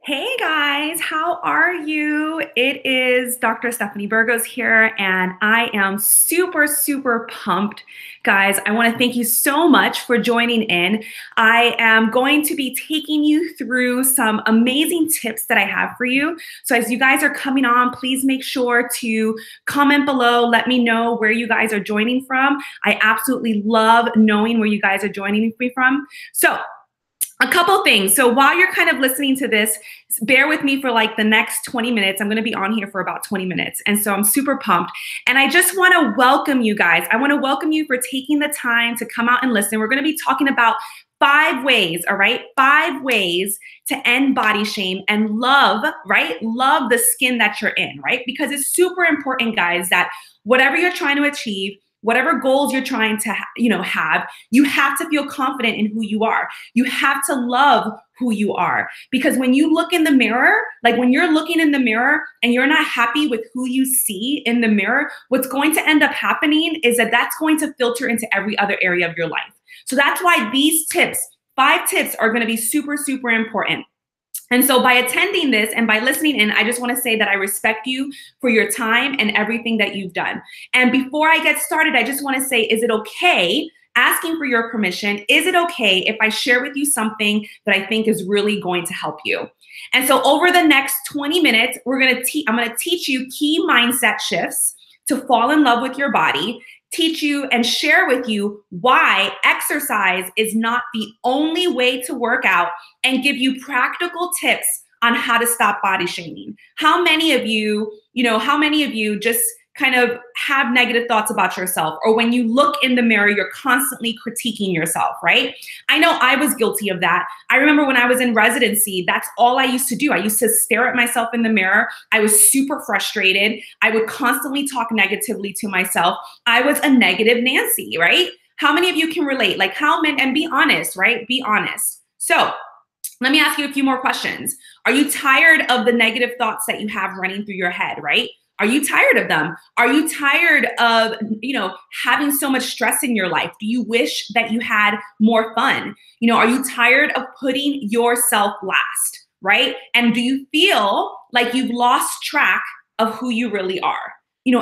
Hey guys, how are you? It is Dr. Stephanie Burgos here, and I am super pumped. Guys, I want to thank you so much for joining in. I am going to be taking you through some amazing tips that I have for you. So as you guys are coming on, please make sure to comment below. Let me know where you guys are joining from. I absolutely love knowing where you guys are joining me from. So a couple things. So while you're kind of listening to this, bear with me for like the next 20 minutes. I'm going to be on here for about 20 minutes. And so I'm super pumped. And I just want to welcome you guys. I want to welcome you for taking the time to come out and listen. We're going to be talking about 5 ways, all right? 5 ways to end body shame and love, right? Love the skin that you're in, right? Because it's super important, guys, that whatever you're trying to achieve, whatever goals you're trying to have, you have to feel confident in who you are. You have to love who you are. Because when you look in the mirror, like when you're looking in the mirror and you're not happy with who you see in the mirror, what's going to end up happening is that that's going to filter into every other area of your life. So that's why these tips, 5 tips, are going to be super important. And so by attending this and by listening in, I just want to say that I respect you for your time and everything that you've done. And before I get started, I just want to say, is it okay, asking for your permission, is it okay if I share with you something that I think is really going to help you? And so over the next 20 minutes, I'm going to teach you key mindset shifts to fall in love with your body, teach you and share with you why exercise is not the only way to work out, and give you practical tips on how to stop body shaming. How many of you just kind of have negative thoughts about yourself, or when you look in the mirror, you're constantly critiquing yourself, right? I know I was guilty of that. I remember when I was in residency, that's all I used to do. I used to stare at myself in the mirror. I was super frustrated. I would constantly talk negatively to myself. I was a negative Nancy, right? How many of you can relate? Like how many, and be honest, right? Be honest. So let me ask you a few more questions. Are you tired of the negative thoughts that you have running through your head, right? Are you tired of them? Are you tired of, having so much stress in your life? Do you wish that you had more fun? Are you tired of putting yourself last, right? And do you feel like you've lost track of who you really are?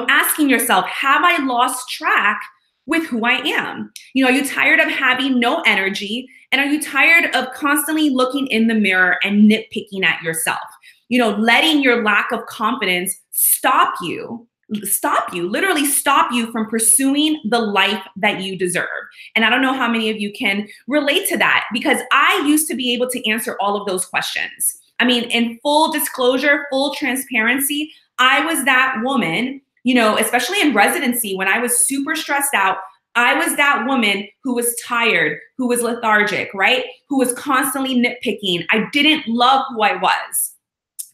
Asking yourself, have I lost track with who I am? Are you tired of having no energy? And are you tired of constantly looking in the mirror and nitpicking at yourself? Letting your lack of confidence literally stop you from pursuing the life that you deserve. And I don't know how many of you can relate to that, because I used to be able to answer all of those questions. I mean, in full disclosure, full transparency, I was that woman, especially in residency when I was super stressed out. I was that woman who was tired, who was lethargic, right? Who was constantly nitpicking. I didn't love who I was.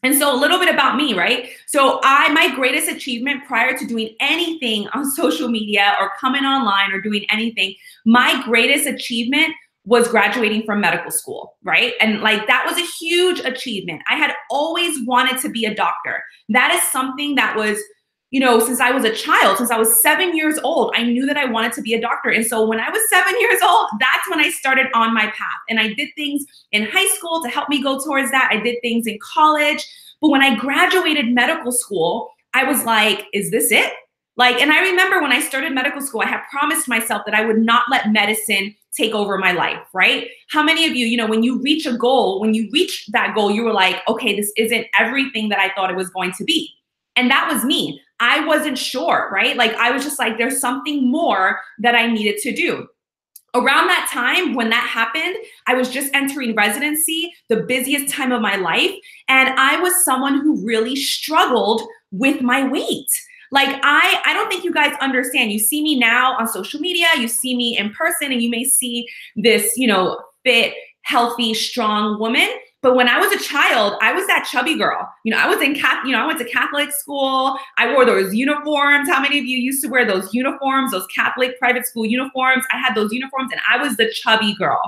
And so a little bit about me, right? So my greatest achievement prior to doing anything on social media or coming online or doing anything, my greatest achievement was graduating from medical school, right? And like that was a huge achievement. I had always wanted to be a doctor. That is something that was, since I was a child, since I was 7 years old, I knew that I wanted to be a doctor. And so when I was 7 years old, that's when I started on my path. And I did things in high school to help me go towards that. I did things in college. But when I graduated medical school, I was like, is this it? And I remember when I started medical school, I had promised myself that I would not let medicine take over my life, right? How many of you, when you reach a goal, when you reach that goal, you were like, okay, this isn't everything that I thought it was going to be. And that was me. I wasn't sure, right? I was just like, there's something more that I needed to do. Around that time when that happened, I was just entering residency, the busiest time of my life. And I was someone who really struggled with my weight. I don't think you guys understand. You see me now on social media, you see me in person, and you may see this, fit, healthy, strong woman. But when I was a child, I was that chubby girl. I went to Catholic school. I wore those uniforms. How many of you used to wear those uniforms, those Catholic private school uniforms? I had those uniforms and I was the chubby girl.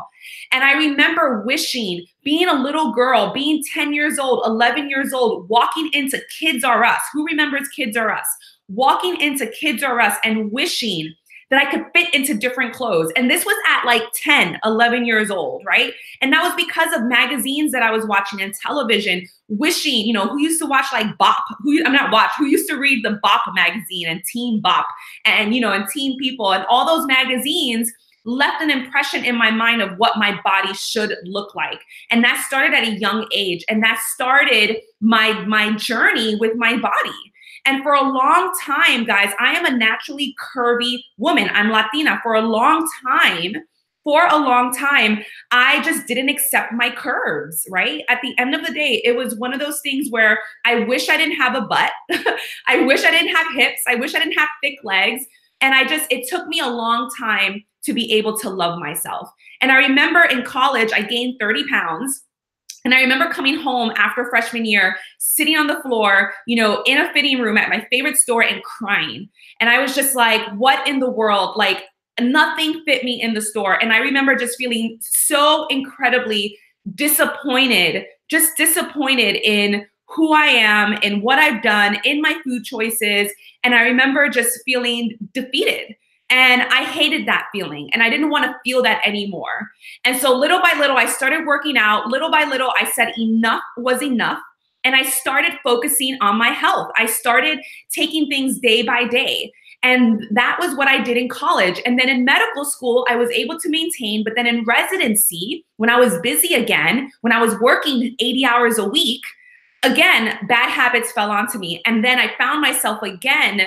And I remember wishing, being a little girl, being 10 years old, 11 years old, walking into Kids R Us. Who remembers Kids R Us? Walking into Kids R Us and wishing that I could fit into different clothes. And this was at like 10, 11 years old, right? And that was because of magazines that I was watching and television, wishing, you know, who used to watch like Bop, who used to read the Bop magazine and Teen Bop and, you know, and Teen People and all those magazines left an impression in my mind of what my body should look like. And that started at a young age. And that started my journey with my body. And for a long time, guys, I am a naturally curvy woman. I'm Latina. For a long time, I just didn't accept my curves, right? At the end of the day, it was one of those things where I wish I didn't have a butt. I wish I didn't have hips. I wish I didn't have thick legs. And it took me a long time to be able to love myself. And I remember in college, I gained 30 pounds. And I remember coming home after freshman year, sitting on the floor, you know, in a fitting room at my favorite store and crying. And I was just like, what in the world? Like, nothing fit me in the store. And I remember just feeling so incredibly disappointed in who I am and what I've done in my food choices. And I remember just feeling defeated. And I hated that feeling and I didn't want to feel that anymore. And so little by little, I started working out. Little by little, I said enough was enough. And I started focusing on my health. I started taking things day by day. And that was what I did in college. And then in medical school, I was able to maintain. But then in residency, when I was busy again, when I was working 80 hours a week, again, bad habits fell onto me. And then I found myself again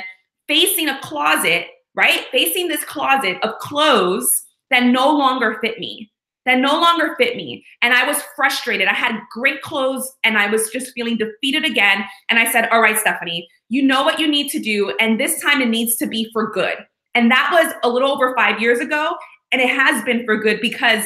facing a closet, right? Facing this closet of clothes that no longer fit me, And I was frustrated. I had great clothes and I was just feeling defeated again. And I said, all right, Stephanie, you know what you need to do. And this time it needs to be for good. And that was a little over 5 years ago. And it has been for good because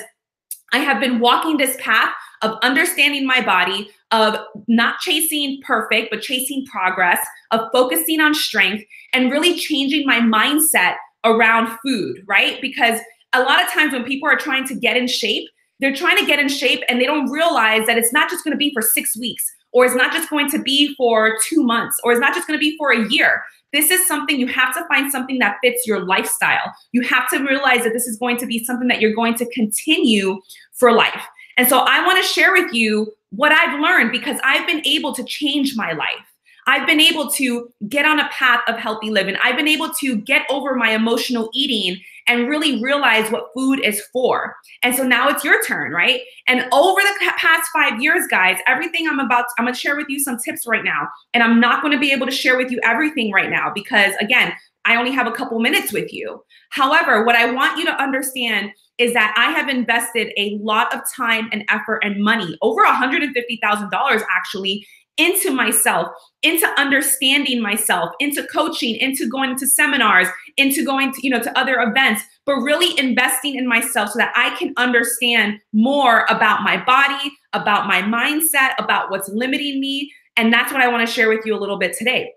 I have been walking this path of understanding my body, of not chasing perfect, but chasing progress, of focusing on strength and really changing my mindset around food, right? Because a lot of times when people are trying to get in shape, they're trying to get in shape and they don't realize that it's not just going to be for 6 weeks, or it's not just going to be for 2 months, or it's not just going to be for a year. This is something you have to find something that fits your lifestyle. You have to realize that this is going to be something that you're going to continue for life. And so I want to share with you what I've learned because I've been able to change my life. I've been able to get on a path of healthy living. I've been able to get over my emotional eating and really realize what food is for. And so now it's your turn, right? And over the past 5 years, guys, everything I'm going to share with you some tips right now. And I'm not going to be able to share with you everything right now because, again, I only have a couple minutes with you. However, what I want you to understand is that I have invested a lot of time and effort and money, over $150,000 actually, into myself, into understanding myself, into coaching, into going to seminars, into going to, to other events, but really investing in myself so that I can understand more about my body, about my mindset, about what's limiting me. And that's what I want to share with you a little bit today.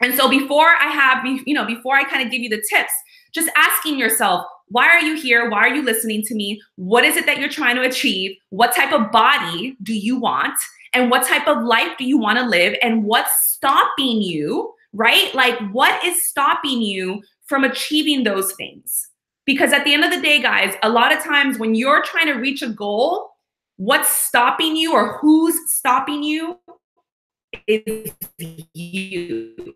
And so before I kind of give you the tips, just asking yourself, why are you here? Why are you listening to me? What is it that you're trying to achieve? What type of body do you want? And what type of life do you want to live? And what's stopping you, right? Like, what is stopping you from achieving those things? Because at the end of the day, guys, a lot of times when you're trying to reach a goal, what's stopping you or who's stopping you is you.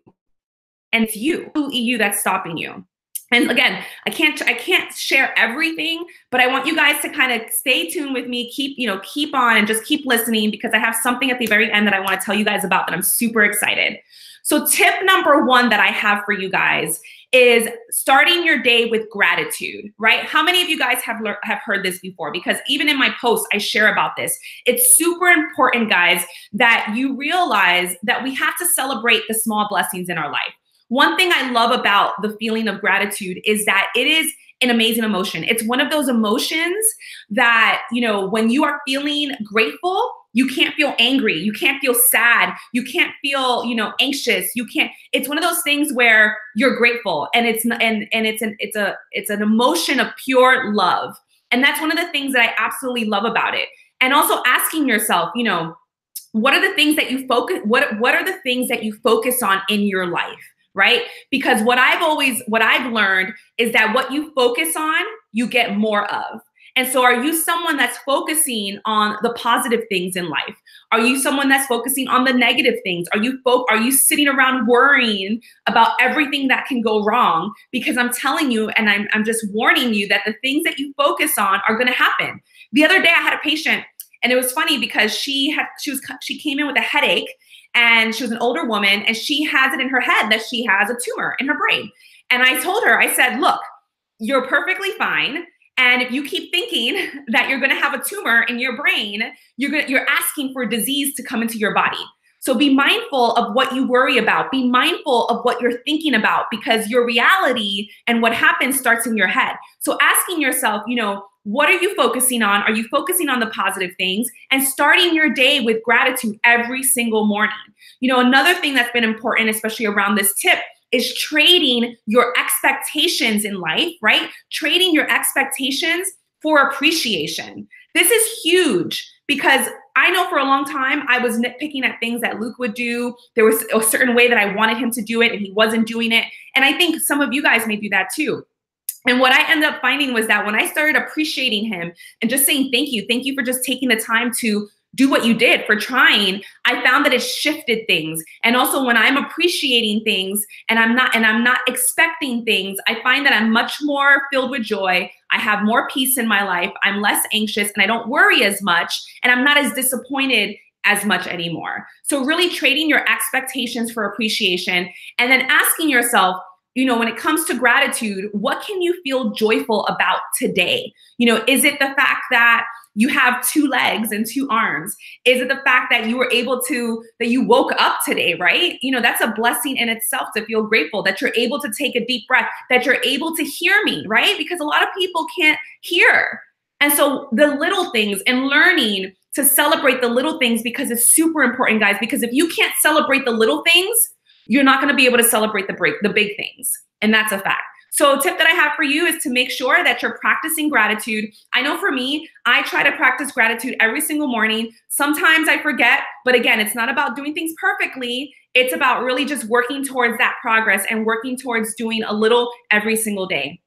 And it's you that's stopping you. And again, I can't share everything, but I want you guys to kind of stay tuned with me, keep on and just keep listening because I have something at the very end that I want to tell you guys about that I'm super excited. So tip number 1 that I have for you guys is starting your day with gratitude, right? How many of you guys have heard this before? Because even in my posts, I share about this. It's super important, guys, that you realize that we have to celebrate the small blessings in our life. One thing I love about the feeling of gratitude is that it is an amazing emotion. It's one of those emotions that, when you are feeling grateful, you can't feel angry. You can't feel sad. You can't feel, anxious. It's one of those things where you're grateful and it's an emotion of pure love. And that's one of the things that I absolutely love about it. And also asking yourself, what are the things that you focus on in your life? right? Because what I've learned is that what you focus on, you get more of. And so are you someone that's focusing on the positive things in life? Are you someone that's focusing on the negative things? Are you sitting around worrying about everything that can go wrong? Because I'm telling you, and I'm just warning you that the things that you focus on are going to happen. The other day I had a patient, and it was funny because she came in with a headache, and she was an older woman, and she has it in her head that she has a tumor in her brain. And I told her, I said, look, you're perfectly fine. And if you keep thinking that you're going to have a tumor in your brain, you're asking for disease to come into your body. So be mindful of what you worry about. Be mindful of what you're thinking about, because your reality and what happens starts in your head. So asking yourself, what are you focusing on? Are you focusing on the positive things? And starting your day with gratitude every single morning. Another thing that's been important, especially around this tip, is trading your expectations in life, right? Trading your expectations for appreciation. This is huge, because I know for a long time I was nitpicking at things that Luke would do. There was a certain way that I wanted him to do it, and he wasn't doing it. And I think some of you guys may do that too. And what I ended up finding was that when I started appreciating him and just saying, thank you for just taking the time to do what you did, for trying, I found that it shifted things. And also when I'm appreciating things and I'm not expecting things, I find that I'm much more filled with joy. I have more peace in my life. I'm less anxious, and I don't worry as much, and I'm not as disappointed as much anymore. So really trading your expectations for appreciation, and then asking yourself, when it comes to gratitude, what can you feel joyful about today? Is it the fact that you have 2 legs and 2 arms? Is it the fact that that you woke up today, right? That's a blessing in itself to feel grateful that you're able to take a deep breath, that you're able to hear me, right? Because a lot of people can't hear. And so the little things, and learning to celebrate the little things, because it's super important, guys, because if you can't celebrate the little things, you're not going to be able to celebrate the big things. And that's a fact. So a tip that I have for you is to make sure that you're practicing gratitude. I know for me, I try to practice gratitude every single morning. Sometimes I forget, but again, it's not about doing things perfectly. It's about really just working towards that progress and working towards doing a little every single day.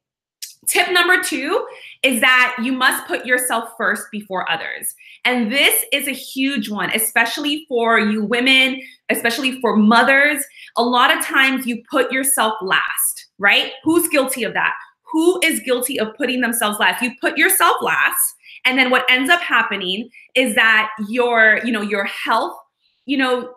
Tip number 2 is that you must put yourself first before others. And this is a huge one, especially for you women, especially for mothers. A lot of times you put yourself last, right? Who's guilty of that? Who is guilty of putting themselves last? You put yourself last, and then what ends up happening is that your health,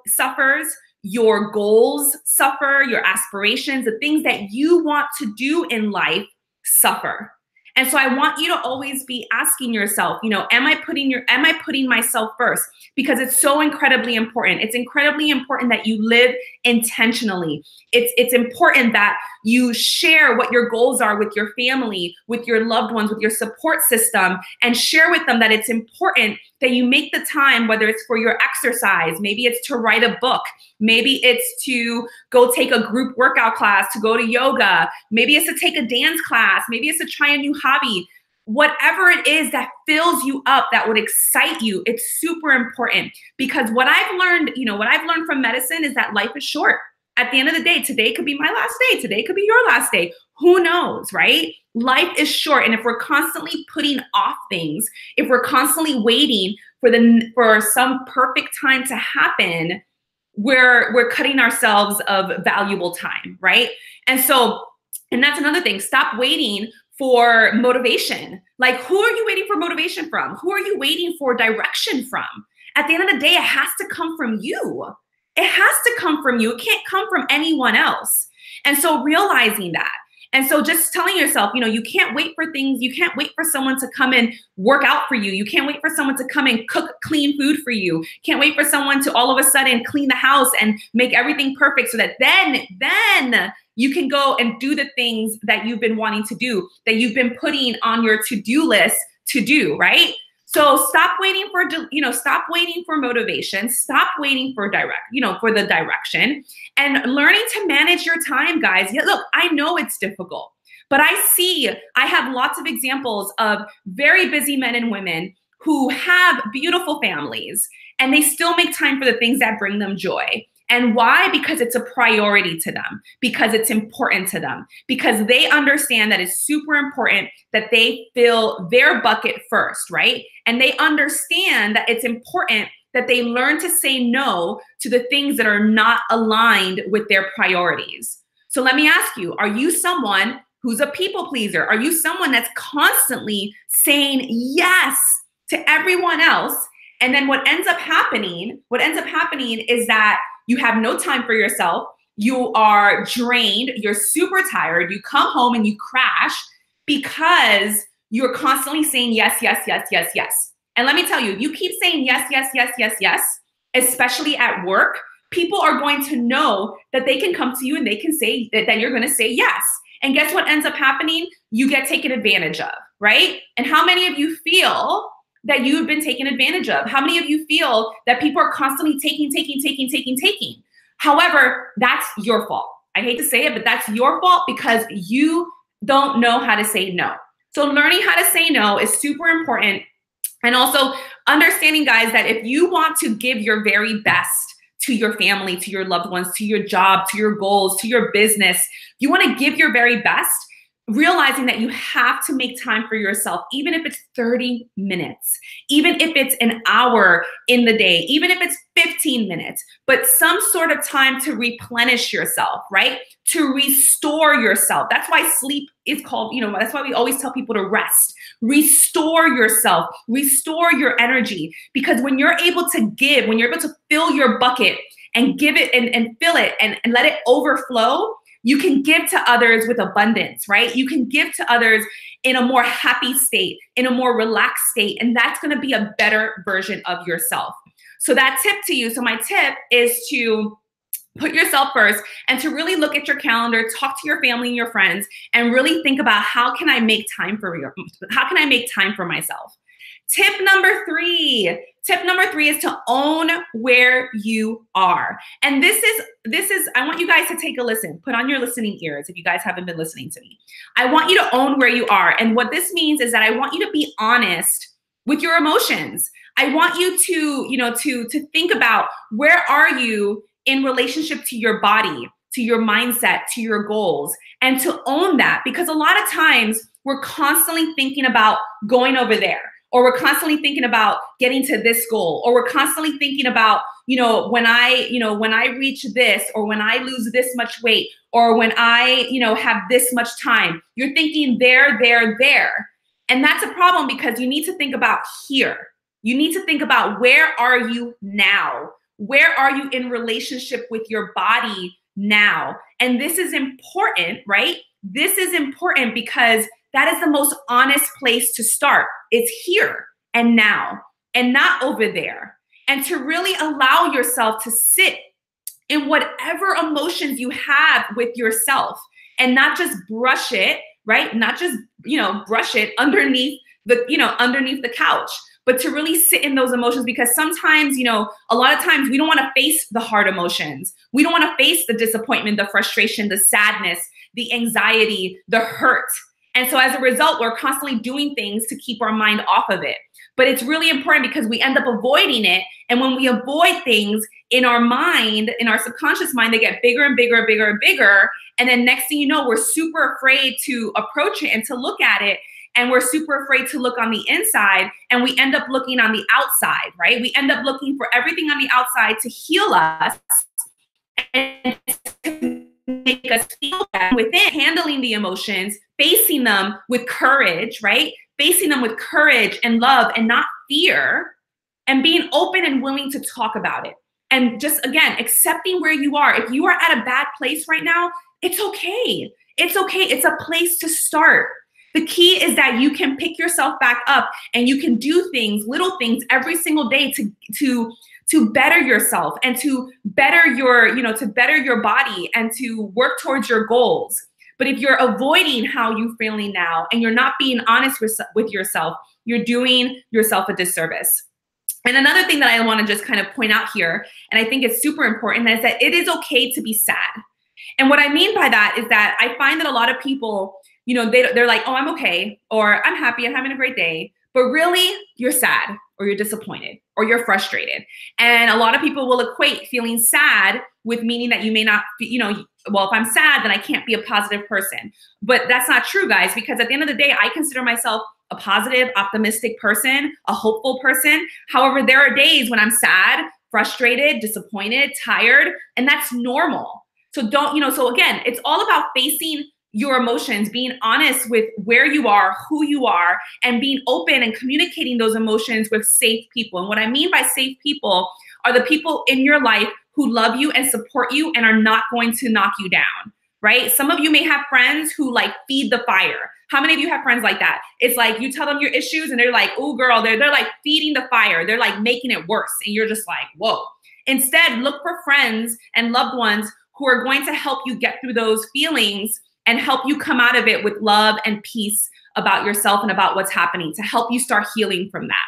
suffers, your goals suffer, your aspirations, the things that you want to do in life suffer. And so I want you to always be asking yourself, am I putting myself first? Because it's so incredibly important. It's incredibly important that you live intentionally. It's important that you share what your goals are with your family, with your loved ones, with your support system, and share with them that it's important that you make the time, whether it's for your exercise, maybe it's to write a book, maybe it's to go take a group workout class, to go to yoga, maybe it's to take a dance class, maybe it's to try a new hobby. Whatever it is that fills you up, that would excite you, it's super important. Because what I've learned from medicine is that life is short. At the end of the day, today could be my last day. Today could be your last day. Who knows, right? Life is short. And if we're constantly putting off things, if we're constantly waiting for some perfect time to happen, we're cutting ourselves of valuable time, right? And that's another thing. Stop waiting for motivation. Like, who are you waiting for motivation from? Who are you waiting for direction from? At the end of the day, it has to come from you. It has to come from you. It can't come from anyone else. And so realizing that. And so just telling yourself, you can't wait for things. You can't wait for someone to come and work out for you. You can't wait for someone to come and cook clean food for you. Can't wait for someone to all of a sudden clean the house and make everything perfect so that then you can go and do the things that you've been wanting to do, that you've been putting on your to-do list to do, right? So stop waiting for motivation. Stop waiting for the direction, and learning to manage your time, guys. Yeah, look, I know it's difficult, but I have lots of examples of very busy men and women who have beautiful families, and they still make time for the things that bring them joy. And why? Because it's a priority to them, because it's important to them, because they understand that it's super important that they fill their bucket first, right? And they understand that it's important that they learn to say no to the things that are not aligned with their priorities. So let me ask you, are you someone who's a people pleaser? Are you someone that's constantly saying yes to everyone else? And then what ends up happening is that you have no time for yourself. You are drained. You're super tired. You come home and you crash because you're constantly saying yes, yes, yes, yes, yes. And let me tell you, if you keep saying yes, yes, yes, yes, yes, especially at work, people are going to know that they can come to you and they can say that you're going to say yes. And guess what ends up happening? You get taken advantage of, right? And how many of you feel that you've been taken advantage of? How many of you feel that people are constantly taking? However, that's your fault. I hate to say it, but that's your fault because you don't know how to say no. So learning how to say no is super important. And also understanding, guys, that if you want to give your very best to your family, to your loved ones, to your job, to your goals, to your business, you want to give your very best, realizing that you have to make time for yourself, even if it's 30 minutes, even if it's an hour in the day, even if it's 15 minutes, but some sort of time to replenish yourself, right? To restore yourself. That's why sleep is called, that's why we always tell people to rest. Restore yourself, restore your energy, because when you're able to give, when you're able to fill your bucket and give it and fill it and let it overflow, you can give to others with abundance, right? You can give to others in a more happy state, in a more relaxed state, and that's gonna be a better version of yourself. So that tip to you, so my tip is to put yourself first and to really look at your calendar, talk to your family and your friends, and really think about how can I make time for myself? Tip number three is to own where you are. And this is, I want you guys to take a listen, put on your listening ears if you guys haven't been listening to me. I want you to own where you are. And what this means is that I want you to be honest with your emotions. I want you to think about where are you in relationship to your body, to your mindset, to your goals, and to own that. Because a lot of times we're constantly thinking about going over there, or we're constantly thinking about getting to this goal, or we're constantly thinking about, when I reach this, or when I lose this much weight, or when I, have this much time. You're thinking there. And that's a problem because you need to think about here. You need to think about where are you now? Where are you in relationship with your body now? And this is important, right? This is important because that is the most honest place to start. It's here and now and not over there. And to really allow yourself to sit in whatever emotions you have with yourself and not just brush it, right? Not just, brush it underneath the couch, but to really sit in those emotions, because sometimes, a lot of times we don't want to face the hard emotions. We don't want to face the disappointment, the frustration, the sadness, the anxiety, the hurt. And so as a result, we're constantly doing things to keep our mind off of it. But it's really important because we end up avoiding it. And when we avoid things in our mind, in our subconscious mind, they get bigger and bigger and bigger and bigger. And then next thing you know, we're super afraid to approach it and to look at it. And we're super afraid to look on the inside, and we end up looking on the outside, right? We end up looking for everything on the outside to heal us and to make us feel better within, handling the emotions, facing them with courage, right? Facing them with courage and love and not fear, and being open and willing to talk about it. And just, again, accepting where you are. If you are at a bad place right now, it's okay. It's okay. It's a place to start. The key is that you can pick yourself back up and you can do things, little things every single day to better yourself and to better your body and to work towards your goals. But if you're avoiding how you're feeling now and you're not being honest with yourself, you're doing yourself a disservice. And another thing that I want to just kind of point out here, and I think it's super important, is that it is okay to be sad. And what I mean by that is that I find that a lot of people, they're like, oh, I'm okay, or I'm happy, I'm having a great day. but really you're sad or you're disappointed or you're frustrated. And a lot of people will equate feeling sad with meaning that you may not, well, if I'm sad, then I can't be a positive person. But that's not true, guys, because at the end of the day, I consider myself a positive, optimistic person, a hopeful person. However, there are days when I'm sad, frustrated, disappointed, tired, and that's normal. So so again, it's all about facing your emotions, being honest with where you are, who you are, and being open and communicating those emotions with safe people. And what I mean by safe people are the people in your life who love you and support you and are not going to knock you down, right? Some of you may have friends who like feed the fire. How many of you have friends like that? It's like you tell them your issues and they're like, oh girl, they're like feeding the fire. They're like making it worse. And you're just like, whoa. Instead, look for friends and loved ones who are going to help you get through those feelings and help you come out of it with love and peace about yourself and about what's happening, to help you start healing from that.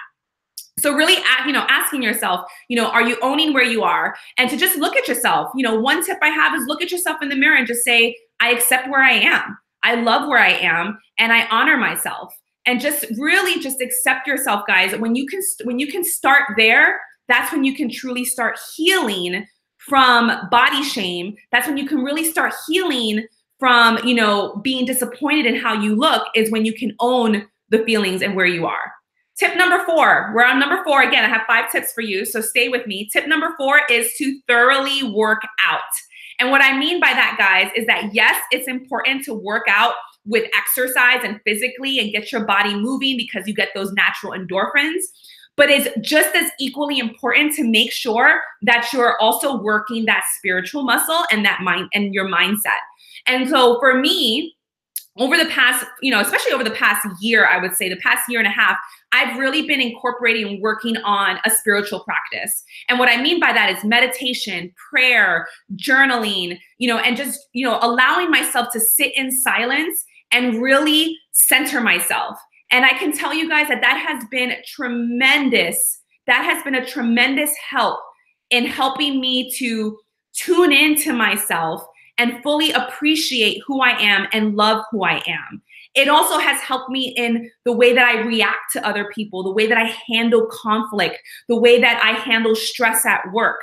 So really, asking yourself, are you owning where you are? And to just look at yourself. One tip I have is look at yourself in the mirror and just say, I accept where I am. I love where I am, and I honor myself. And just really just accept yourself, guys. When you can start there, that's when you can truly start healing from body shame. That's when you can really start healing from, being disappointed in how you look, is when you can own the feelings and where you are. Tip number 4, we're on number 4. Again, I have 5 tips for you, so stay with me. Tip number 4 is to thoroughly work out. And what I mean by that, guys, is that yes, it's important to work out with exercise and physically and get your body moving because you get those natural endorphins. But it's just as equally important to make sure that you're also working that spiritual muscle and that mind and your mindset. And so for me, over the past, especially over the past year, I would say the past year and a half, I've really been incorporating and working on a spiritual practice. And what I mean by that is meditation, prayer, journaling, and just, allowing myself to sit in silence and really center myself. And I can tell you guys that has been tremendous. That has been a tremendous help in helping me to tune into myself and fully appreciate who I am and love who I am. It also has helped me in the way that I react to other people, the way that I handle conflict, the way that I handle stress at work.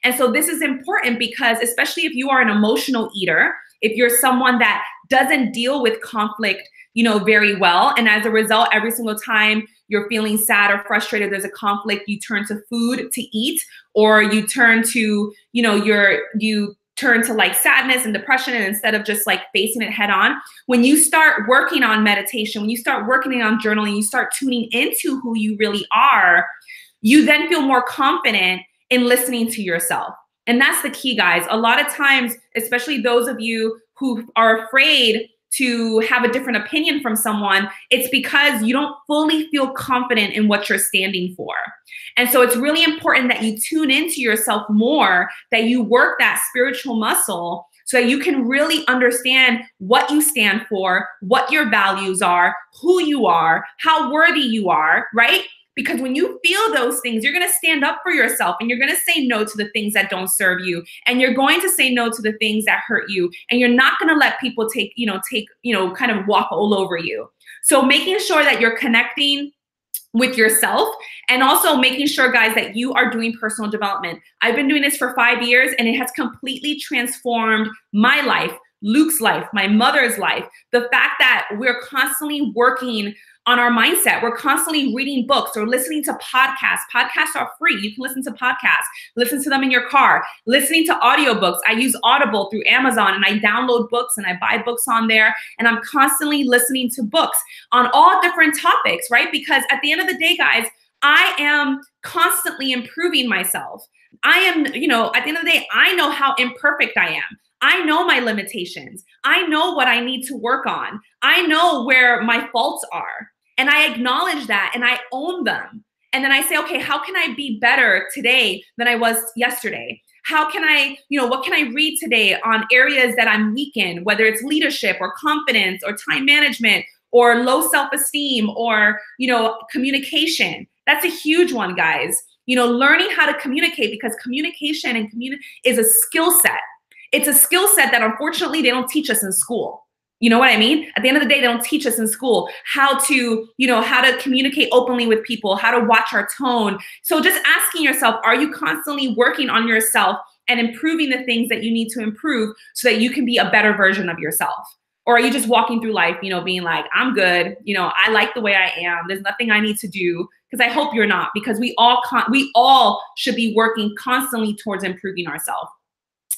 And so this is important because, especially if you are an emotional eater, if you're someone that doesn't deal with conflict, very well, and as a result, every single time you're feeling sad or frustrated, there's a conflict, you turn to food to eat, or you turn to, you turn to like sadness and depression, and instead of just like facing it head on, when you start working on meditation, when you start working on journaling, you start tuning into who you really are, you then feel more confident in listening to yourself. And that's the key, guys. A lot of times, especially those of you who are afraid to have a different opinion from someone, it's because you don't fully feel confident in what you're standing for. And so it's really important that you tune into yourself more, that you work that spiritual muscle so that you can really understand what you stand for, what your values are, who you are, how worthy you are, right? Because when you feel those things, you're going to stand up for yourself and you're going to say no to the things that don't serve you. And you're going to say no to the things that hurt you. And you're not going to let people kind of walk all over you. So making sure that you're connecting with yourself and also making sure, guys, that you are doing personal development. I've been doing this for 5 years and it has completely transformed my life, Luke's life, my mother's life. The fact that we're constantly working on our mindset. We're constantly reading books or listening to podcasts. Podcasts are free. You can listen to podcasts, listen to them in your car, listening to audiobooks. I use Audible through Amazon and I download books and I buy books on there. And I'm constantly listening to books on all different topics, right? Because at the end of the day, guys, I am constantly improving myself. I am, at the end of the day, I know how imperfect I am. I know my limitations. I know what I need to work on. I know where my faults are. And I acknowledge that and I own them. And then I say, okay, how can I be better today than I was yesterday? How can I, what can I read today on areas that I'm weak in, whether it's leadership or confidence or time management or low self-esteem or, communication. That's a huge one, guys. Learning how to communicate, because communication and is a skill set. It's a skill set that unfortunately they don't teach us in school. You know what I mean? At the end of the day, they don't teach us in school how to, how to communicate openly with people, how to watch our tone. So just asking yourself, are you constantly working on yourself and improving the things that you need to improve so that you can be a better version of yourself? Or are you just walking through life, being like, I'm good, I like the way I am, there's nothing I need to do? Because I hope you're not, because we all should be working constantly towards improving ourselves.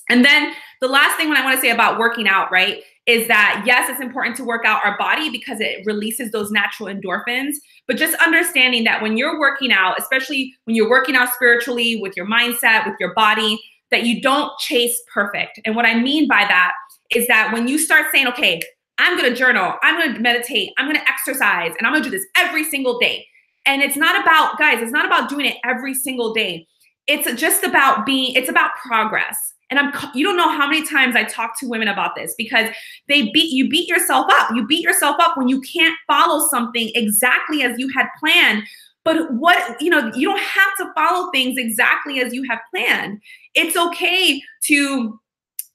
And then the last thing I want to say about working out, right, is that yes, it's important to work out our body because it releases those natural endorphins, but just understanding that when you're working out, especially when you're working out spiritually with your mindset, with your body, that you don't chase perfect. And what I mean by that is that when you start saying, okay, I'm going to journal, I'm going to meditate, I'm going to exercise, and I'm going to do this every single day. And it's not about, guys, it's not about doing it every single day. It's just about it's about progress. And you don't know how many times I talk to women about this, because you beat yourself up. You beat yourself up when you can't follow something exactly as you had planned. But you don't have to follow things exactly as you have planned. It's okay to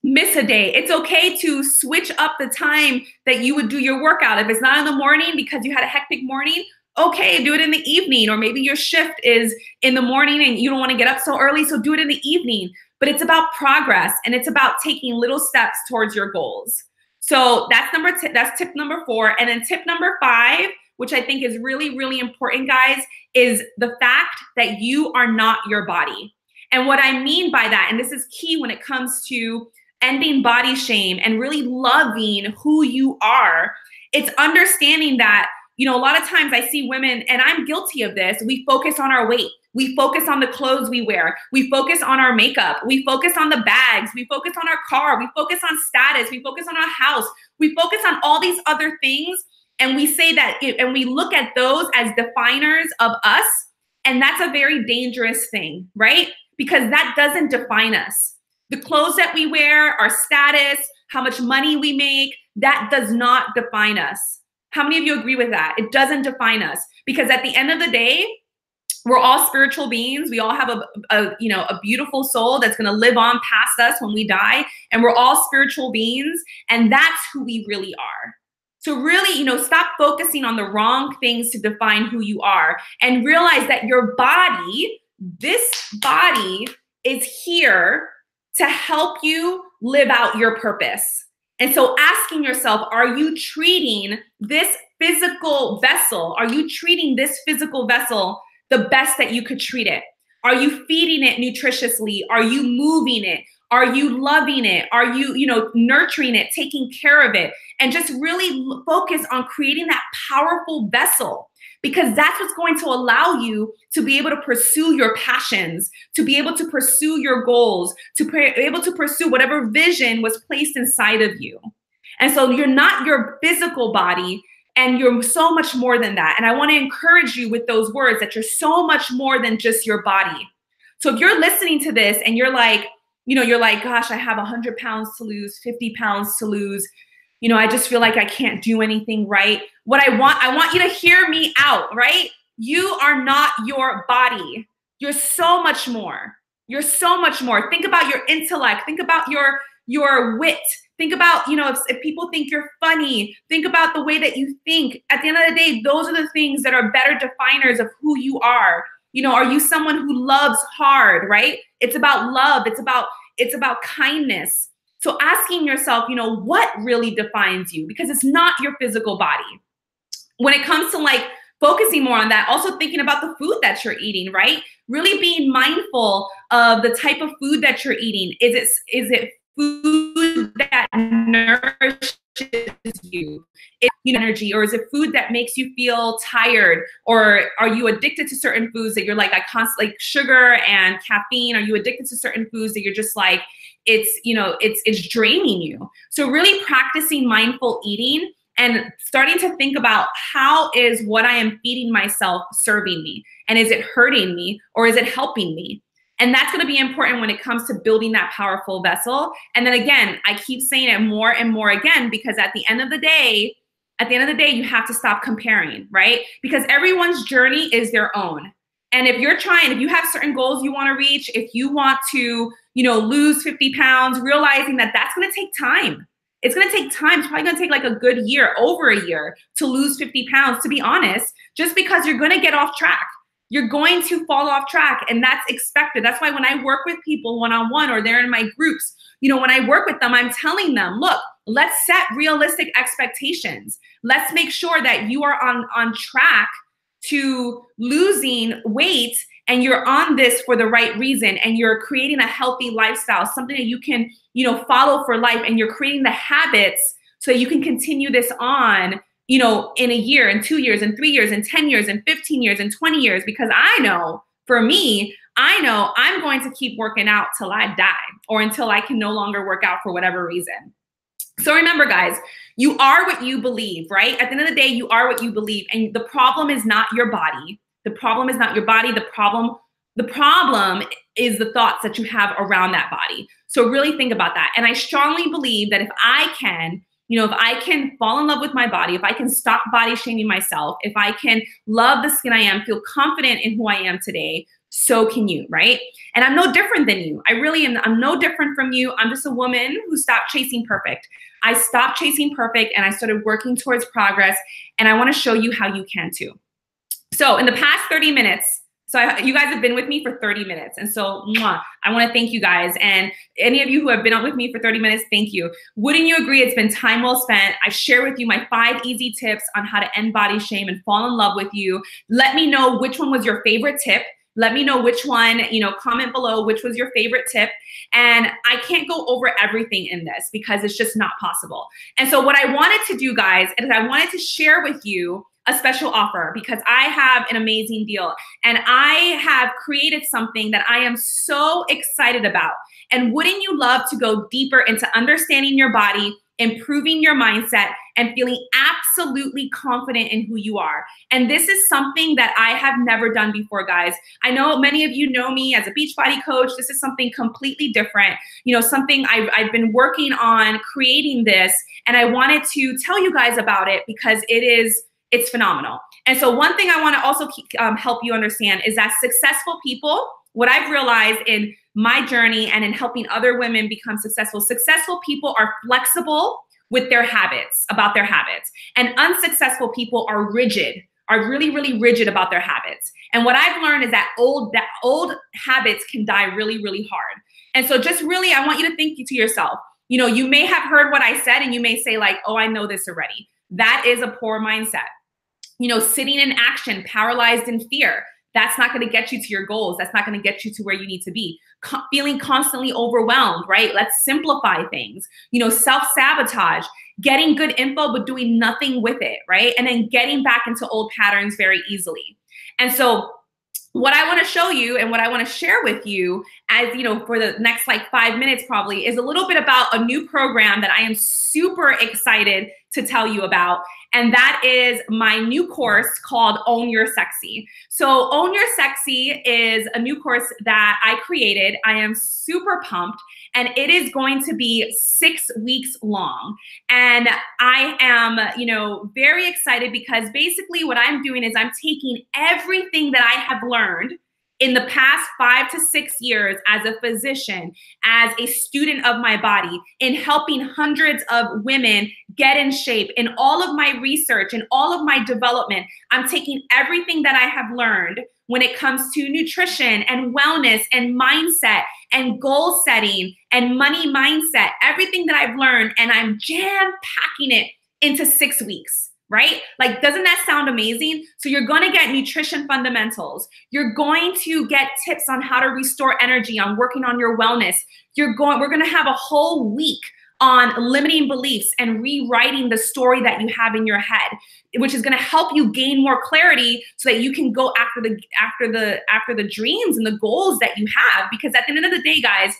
miss a day. It's okay to switch up the time that you would do your workout. If it's not in the morning because you had a hectic morning, okay, do it in the evening. Or maybe your shift is in the morning and you don't want to get up so early, so do it in the evening. But it's about progress, and it's about taking little steps towards your goals. So that's tip number 4. And then tip number 5, which I think is really, really important, guys, is the fact that you are not your body. And what I mean by that, and this is key when it comes to ending body shame and really loving who you are, it's understanding that, a lot of times I see women, and I'm guilty of this, we focus on our weight. We focus on the clothes we wear. We focus on our makeup. We focus on the bags. We focus on our car. We focus on status. We focus on our house. We focus on all these other things. And we say that, and we look at those as definers of us. And that's a very dangerous thing, right? Because that doesn't define us. The clothes that we wear, our status, how much money we make, that does not define us. How many of you agree with that? It doesn't define us, because at the end of the day, we're all spiritual beings. We all have a beautiful soul that's going to live on past us when we die. And we're all spiritual beings. And that's who we really are. So really, stop focusing on the wrong things to define who you are, and realize that your body, this body, is here to help you live out your purpose. And so asking yourself, are you treating this physical vessel? Are you treating this physical vessel the best that you could treat it? Are you feeding it nutritiously? Are you moving it? Are you loving it? Are you, nurturing it, taking care of it? And just really focus on creating that powerful vessel, because that's what's going to allow you to be able to pursue your passions, to be able to pursue your goals, to be able to pursue whatever vision was placed inside of you. And so you're not your physical body, and you're so much more than that. And I want to encourage you with those words that you're so much more than just your body. So if you're listening to this and you're like, gosh, I have 100 pounds to lose, 50 pounds to lose. I just feel like I can't do anything right. I want you to hear me out, right? You are not your body. You're so much more. You're so much more. Think about your intellect. Think about your wit. Think about, if people think you're funny, think about the way that you think. At the end of the day, those are the things that are better definers of who you are. Are you someone who loves hard, right? It's about love. It's about kindness. So asking yourself, what really defines you? Because it's not your physical body. When it comes to focusing more on that, also thinking about the food that you're eating, right? Really being mindful of the type of food that you're eating. Is it food that nourishes you, energy, or is it food that makes you feel tired? Or are you addicted to certain foods that you're like sugar and caffeine? Are you addicted to certain foods that you're just like, it's draining you? So really practicing mindful eating and starting to think about, how is what I am feeding myself serving me? And is it hurting me, or is it helping me? And that's going to be important when it comes to building that powerful vessel. And then again, I keep saying it more and more again, because at the end of the day, you have to stop comparing, right? Because everyone's journey is their own. And if you have certain goals you want to reach, if you want to, lose 50 pounds, realizing that that's going to take time. It's going to take time. It's probably going to take like a good year, over a year, to lose 50 pounds, to be honest, just because you're going to get off track. You're going to fall off track, and that's expected. That's why when I work with people one-on-one or they're in my groups, when I work with them, I'm telling them, look, let's set realistic expectations. Let's make sure that you are on track to losing weight, and you're on this for the right reason, and you're creating a healthy lifestyle, something that you can, follow for life, and you're creating the habits so you can continue this on, in a year, and 2 years, and 3 years, and 10 years, and 15 years, and 20 years, because I know, for me, I know I'm going to keep working out till I die, or until I can no longer work out for whatever reason. So remember, guys, you are what you believe, right? At the end of the day, you are what you believe. And the problem is not your body. The problem is not your body. The problem is the thoughts that you have around that body. So really think about that. And I strongly believe that if I can, if I can fall in love with my body, if I can stop body shaming myself, if I can love the skin I am, feel confident in who I am today, so can you, right? And I'm no different than you. I really am. I'm no different from you. I'm just a woman who stopped chasing perfect. I stopped chasing perfect and I started working towards progress. And I want to show you how you can too. So in the past 30 minutes, you guys have been with me for 30 minutes. And so I want to thank you guys. And any of you who have been on with me for 30 minutes, thank you. Wouldn't you agree? It's been time well spent. I share with you my 5 easy tips on how to end body shame and fall in love with you. Let me know which one was your favorite tip. Let me know which one, comment below which was your favorite tip. And I can't go over everything in this because it's just not possible. And so what I wanted to do, guys, is I wanted to share with you a special offer because I have an amazing deal and I have created something that I am so excited about. And wouldn't you love to go deeper into understanding your body, improving your mindset, and feeling absolutely confident in who you are? And this is something that I have never done before, guys. I know many of you know me as a Beachbody coach. This is something completely different. Something I've been working on creating this, and I wanted to tell you guys about it because it's phenomenal. And so one thing I want to also help you understand is that successful people, what I've realized in my journey and in helping other women become successful people are flexible with their habits, about their habits. And unsuccessful people are really, really rigid about their habits. And what I've learned is that old habits can die really, really hard. And so just really, I want you to think to yourself, you may have heard what I said and you may say like, oh, I know this already. That is a poor mindset. Sitting in action, paralyzed in fear, that's not going to get you to your goals. That's not going to get you to where you need to be. Feeling constantly overwhelmed, right? Let's simplify things. Self-sabotage, getting good info, but doing nothing with it, right? And then getting back into old patterns very easily. And so what I want to show you and what I want to share with you as, for the next like 5 minutes probably is a little bit about a new program that I am super excited to tell you about. And that is my new course called Own Your Sexy. So Own Your Sexy is a new course that I created. I am super pumped. And it is going to be 6 weeks long. And I am, very excited because basically what I'm doing is I'm taking everything that I have learned in the past 5 to 6 years as a physician, as a student of my body, in helping hundreds of women get in shape, in all of my research and all of my development, I'm taking everything that I have learned when it comes to nutrition and wellness and mindset and goal setting and money mindset, everything that I've learned, and I'm jam-packing it into 6 weeks. Right? Like, doesn't that sound amazing? So you're going to get nutrition fundamentals. You're going to get tips on how to restore energy, on working on your wellness. We're going to have a whole week on limiting beliefs and rewriting the story that you have in your head, which is going to help you gain more clarity so that you can go after the dreams and the goals that you have. Because at the end of the day, guys,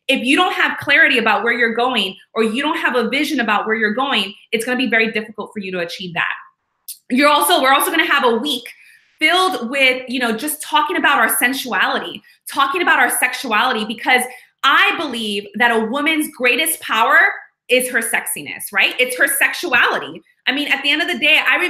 if you don't have clarity about where you're going, or you don't have a vision about where you're going, it's going to be very difficult for you to achieve that. We're also going to have a week filled with, just talking about our sensuality, talking about our sexuality, because I believe that a woman's greatest power is her sexiness, right? It's her sexuality. I mean, at the end of the day, I've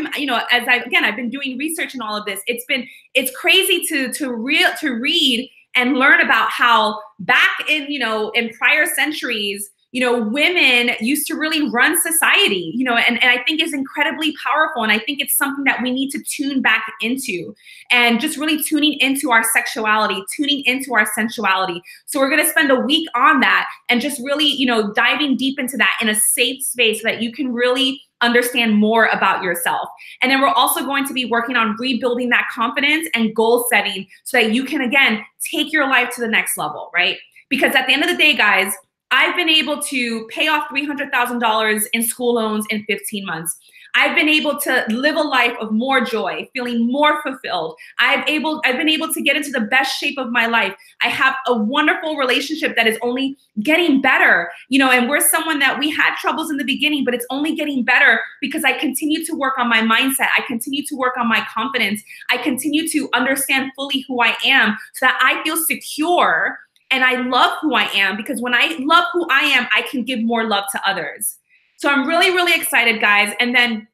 been doing research and all of this. It's crazy to read and learn about how back in, in prior centuries, women used to really run society, and I think is incredibly powerful. And I think it's something that we need to tune back into, and just really tuning into our sexuality, tuning into our sensuality. So we're going to spend a week on that and just really, diving deep into that in a safe space so that you can really understand more about yourself. And then we're also going to be working on rebuilding that confidence and goal setting so that you can, again, take your life to the next level, right? Because at the end of the day, guys, I've been able to pay off $300,000 in school loans in 15 months. I've been able to live a life of more joy, feeling more fulfilled. I've been able to get into the best shape of my life. I have a wonderful relationship that is only getting better, and we're someone that we had troubles in the beginning, but it's only getting better because I continue to work on my mindset. I continue to work on my confidence. I continue to understand fully who I am so that I feel secure and I love who I am, because when I love who I am, I can give more love to others. So I'm really, really excited, guys. And then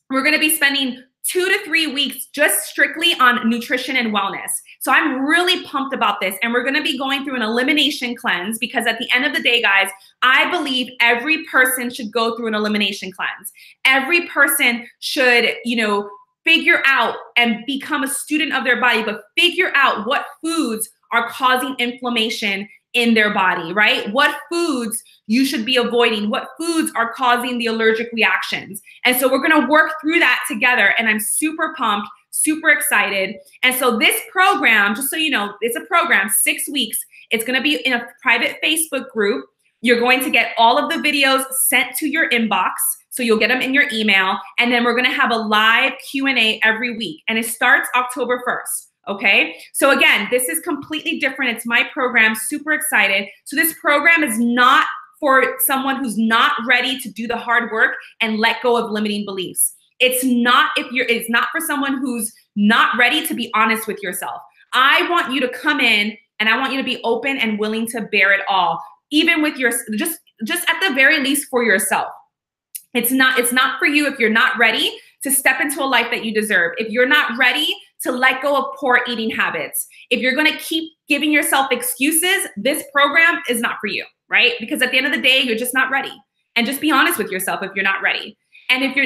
we're going to be spending 2 to 3 weeks just strictly on nutrition and wellness. So I'm really pumped about this. And we're going to be going through an elimination cleanse, because at the end of the day, guys, I believe every person should go through an elimination cleanse. Every person should, figure out and become a student of their body, but figure out what foods are causing inflammation in their body, right? What foods you should be avoiding, what foods are causing the allergic reactions. And so we're gonna work through that together, and I'm super pumped, super excited. And so this program, just so you know, it's a program, 6 weeks. It's gonna be in a private Facebook group. You're going to get all of the videos sent to your inbox, so you'll get them in your email. And then we're gonna have a live Q&A every week, and it starts October 1st. Okay, so again, this is completely different. It's my program, super excited. So this program is not for someone who's not ready to do the hard work and let go of limiting beliefs. It's not for someone who's not ready to be honest with yourself. I want you to come in and I want you to be open and willing to bear it all, even with your, just at the very least for yourself. It's not for you if you're not ready to step into a life that you deserve. If you're not ready to let go of poor eating habits. If you're gonna keep giving yourself excuses, this program is not for you, right? Because at the end of the day, you're just not ready. And just be honest with yourself if you're not ready. And if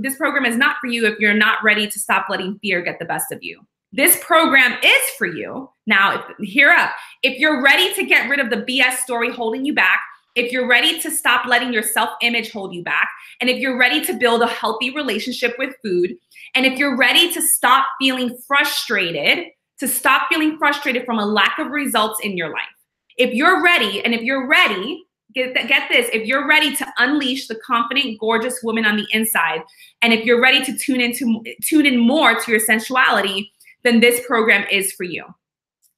this program is not for you if you're not ready to stop letting fear get the best of you. This program is for you. Now, hear up. If you're ready to get rid of the BS story holding you back, if you're ready to stop letting your self-image hold you back, and if you're ready to build a healthy relationship with food, and if you're ready to stop feeling frustrated, from a lack of results in your life. If you're ready, get this, if you're ready to unleash the confident, gorgeous woman on the inside, and if you're ready to tune in more to your sensuality, then this program is for you.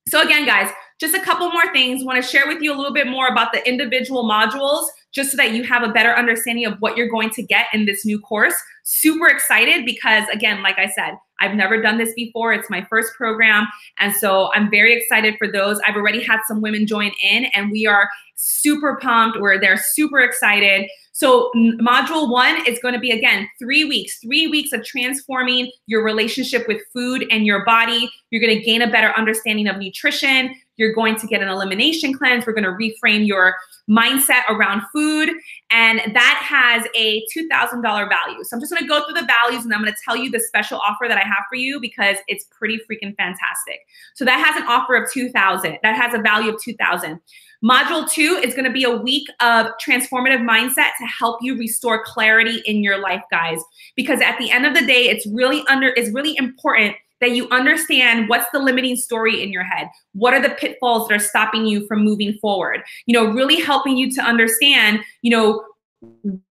So again, guys, just a couple more things. I want to share with you a little bit more about the individual modules, just so that you have a better understanding of what you're going to get in this new course. Super excited because, again, like I said, I've never done this before. It's my first program. And so I'm very excited for those. I've already had some women join in and we are super pumped. They're super excited. So module 1 is going to be, again, 3 weeks of transforming your relationship with food and your body. You're going to gain a better understanding of nutrition. You're going to get an elimination cleanse. We're going to reframe your mindset around food. And that has a $2,000 value. So I'm just going to go through the values and I'm going to tell you the special offer that I have for you because it's pretty freaking fantastic. So that has an offer of $2,000. That has a value of $2,000. Module 2 is going to be a week of transformative mindset to help you restore clarity in your life, guys. Because at the end of the day, it's really important that you understand what's the limiting story in your head. What are the pitfalls that are stopping you from moving forward? Really helping you to understand,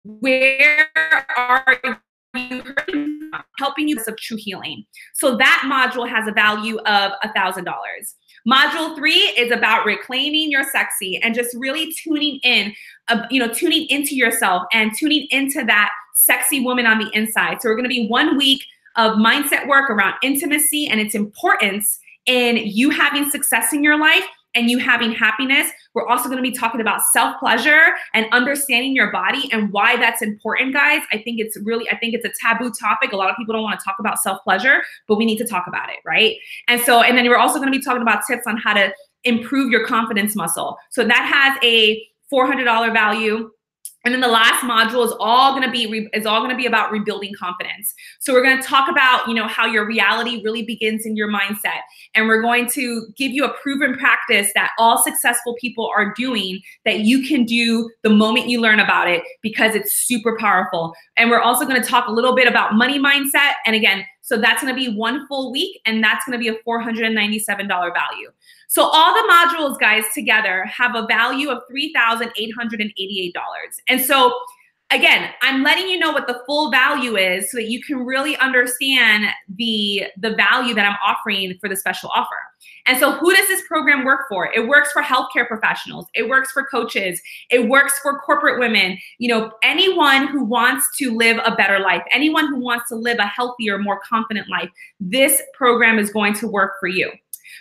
where are you hurting, helping you of true healing. So that module has a value of $1,000. Module 3 is about reclaiming your sexy and just really tuning into yourself and tuning into that sexy woman on the inside. So we're going to be 1 week of mindset work around intimacy and its importance in you having success in your life and you having happiness. We're also going to be talking about self-pleasure and understanding your body and why that's important, guys. I think it's a taboo topic. A lot of people don't want to talk about self-pleasure, but we need to talk about it, right? And then we're also going to be talking about tips on how to improve your confidence muscle. So that has a $400 value. And then the last module is all going to be about rebuilding confidence. So we're going to talk about, how your reality really begins in your mindset. And we're going to give you a proven practice that all successful people are doing that you can do the moment you learn about it, because it's super powerful. And we're also going to talk a little bit about money mindset. And again, so that's going to be one full week, and that's going to be a $497 value. So all the modules, guys, together have a value of $3,888. And so again, I'm letting you know what the full value is so that you can really understand the value that I'm offering for the special offer. And so who does this program work for? It works for healthcare professionals. It works for coaches. It works for corporate women. Anyone who wants to live a better life, anyone who wants to live a healthier, more confident life, this program is going to work for you.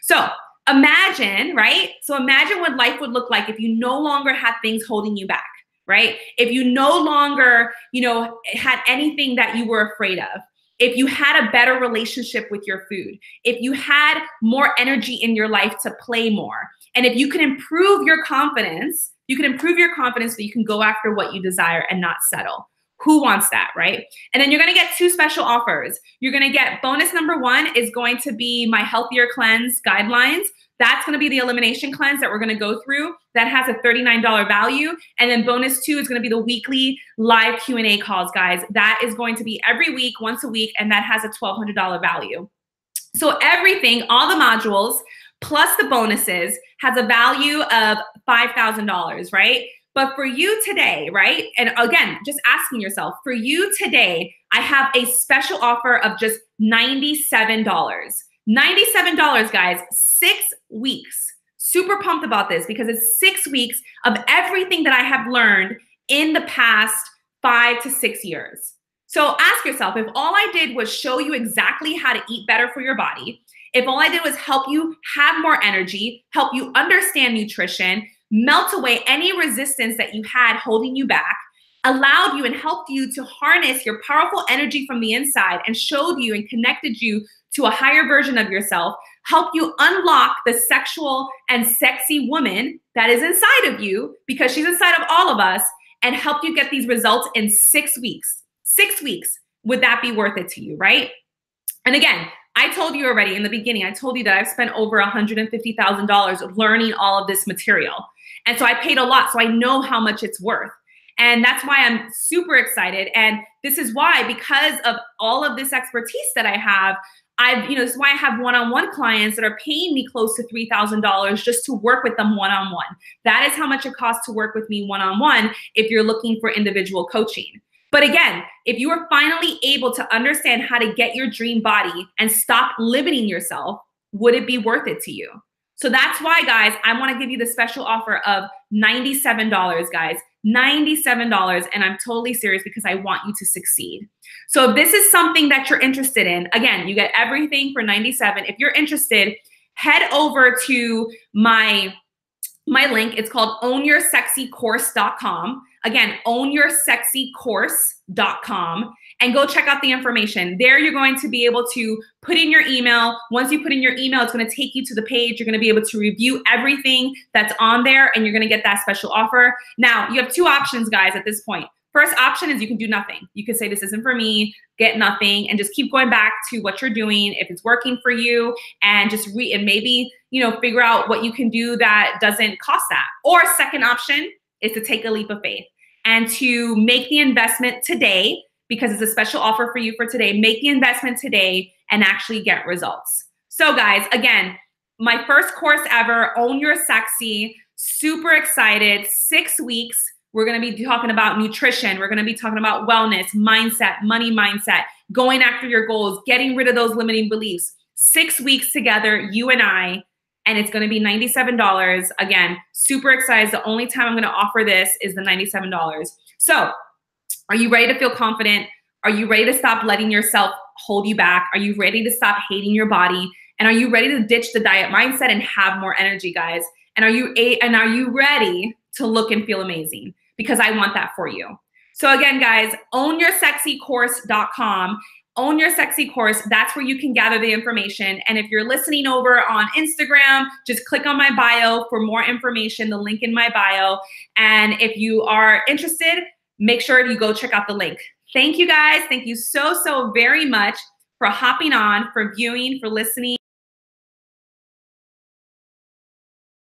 So imagine, right? So imagine what life would look like if you no longer had things holding you back, right? If you no longer, had anything that you were afraid of. If you had a better relationship with your food, if you had more energy in your life to play more, and if you can improve your confidence, so you can go after what you desire and not settle. Who wants that, right? And then you're going to get 2 special offers. You're going to get bonus number 1 is going to be my Healthier Cleanse guidelines. That's going to be the elimination cleanse that we're going to go through. That has a $39 value. And then bonus 2 is going to be the weekly live Q&A calls, guys. That is going to be every week, once a week, and that has a $1,200 value. So everything, all the modules, plus the bonuses, has a value of $5,000, right? But for you today, right? And again, just asking yourself, for you today, I have a special offer of just $97. $97, guys, 6 weeks. Super pumped about this because it's 6 weeks of everything that I have learned in the past 5 to 6 years. So ask yourself, if all I did was show you exactly how to eat better for your body, if all I did was help you have more energy, help you understand nutrition, melt away any resistance that you had holding you back, allowed you and helped you to harness your powerful energy from the inside, and showed you and connected you to a higher version of yourself, help you unlock the sexual and sexy woman that is inside of you, because she's inside of all of us, and help you get these results in 6 weeks. 6 weeks. Would that be worth it to you, right? And again, I told you already in the beginning, I told you that I've spent over $150,000 learning all of this material. And so I paid a lot, so I know how much it's worth. And that's why I'm super excited. And this is why, because of all of this expertise that I have, this is why I have one-on-one clients that are paying me close to $3,000 just to work with them one-on-one. That is how much it costs to work with me one-on-one if you're looking for individual coaching. But again, if you are finally able to understand how to get your dream body and stop limiting yourself, would it be worth it to you? So that's why, guys, I want to give you the special offer of $97, guys. $97, and I'm totally serious because I want you to succeed. So if this is something that you're interested in, again, you get everything for $97. If you're interested, head over to my link. It's called ownyoursexycourse.com. Again, ownyoursexycourse.com, and go check out the information. There you're going to be able to put in your email. Once you put in your email, it's going to take you to the page. You're going to be able to review everything that's on there, and you're going to get that special offer. Now, you have 2 options, guys, at this point. First option is you can do nothing. You can say, this isn't for me, get nothing, and just keep going back to what you're doing if it's working for you, and just and maybe, figure out what you can do that doesn't cost that. Or second option is to take a leap of faith and to make the investment today, because it's a special offer for you for today. Make the investment today and actually get results. So guys, again, my first course ever, Own Your Sexy, super excited, 6 weeks. We're going to be talking about nutrition. We're going to be talking about wellness, mindset, money mindset, going after your goals, getting rid of those limiting beliefs. 6 weeks together, you and I, and it's going to be $97. Again, super excited. The only time I'm going to offer this is the $97. So are you ready to feel confident? Are you ready to stop letting yourself hold you back? Are you ready to stop hating your body? And are you ready to ditch the diet mindset and have more energy, guys? And are you ready to look and feel amazing? Because I want that for you. So again, guys, ownyoursexycourse.com. Own Your Sexy course. That's where you can gather the information. And if you're listening over on Instagram, just click on my bio for more information, the link in my bio. And if you are interested, make sure you go check out the link. Thank you guys. Thank you so, so very much for hopping on, for viewing, for listening.